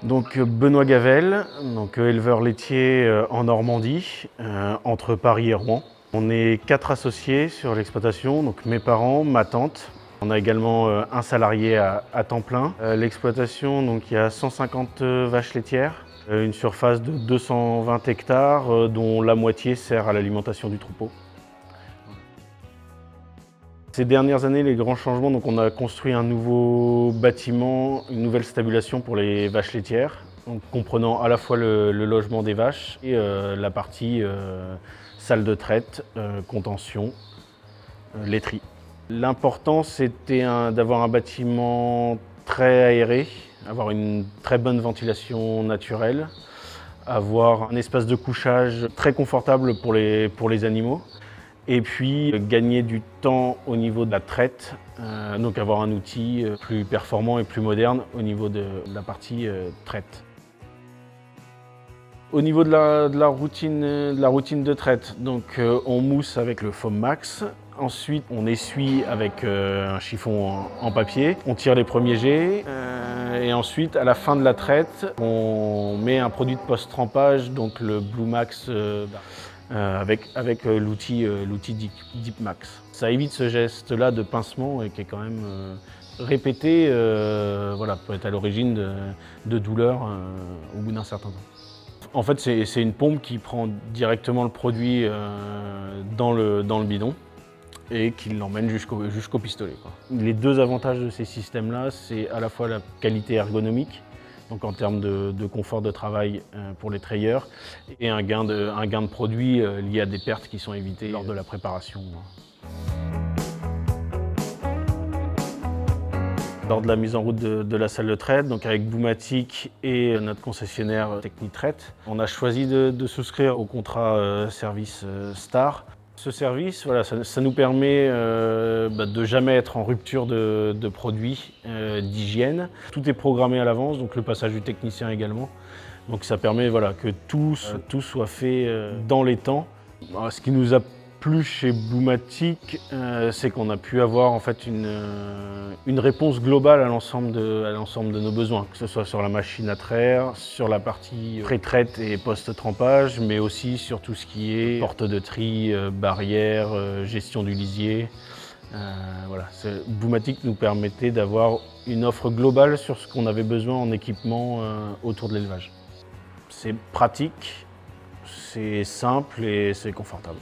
Donc Benoît Gavel, éleveur laitier en Normandie, entre Paris et Rouen. On est 4 associés sur l'exploitation, donc mes parents, ma tante. On a également un salarié à temps plein. L'exploitation, donc il y a 150 vaches laitières, une surface de 220 hectares, dont la moitié sert à l'alimentation du troupeau. Ces dernières années, les grands changements, donc on a construit un nouveau bâtiment, une nouvelle stabulation pour les vaches laitières, donc comprenant à la fois le logement des vaches et la partie salle de traite, contention, laiterie. L'important, c'était d'avoir un bâtiment très aéré, avoir une très bonne ventilation naturelle, avoir un espace de couchage très confortable pour les animaux. Et puis gagner du temps au niveau de la traite, donc avoir un outil plus performant et plus moderne au niveau de la partie traite. Au niveau de la routine de traite, donc on mousse avec le Foam Max. Ensuite, on essuie avec un chiffon en papier. On tire les premiers jets et ensuite, à la fin de la traite, on met un produit de post-trempage, donc le Blue Max avec l'outil Deep Max. Ça évite ce geste-là de pincement et qui est quand même répété, voilà, peut être à l'origine de douleurs au bout d'un certain temps. En fait, c'est une pompe qui prend directement le produit dans le bidon et qui l'emmène jusqu'au pistolet, quoi. Les deux avantages de ces systèmes-là, c'est à la fois la qualité ergonomique, donc en termes de confort de travail pour les trayeurs, et un gain de produit lié à des pertes qui sont évitées lors de la préparation. Lors de la mise en route de la salle de traite, donc avec Boumatic et notre concessionnaire Technitraite, on a choisi de souscrire au contrat service Star. Ce service, voilà, ça nous permet de jamais être en rupture de produits, d'hygiène. Tout est programmé à l'avance, donc le passage du technicien également. Donc ça permet, voilà, que tout soit fait dans les temps. Alors, ce qui nous a plu chez Boumatic, c'est qu'on a pu avoir en fait une réponse globale à l'ensemble de nos besoins, que ce soit sur la machine à traire, sur la partie pré-traite et post-trempage, mais aussi sur tout ce qui est porte de tri, barrière, gestion du lisier. Voilà. Boumatic nous permettait d'avoir une offre globale sur ce qu'on avait besoin en équipement autour de l'élevage. C'est pratique, c'est simple et c'est confortable.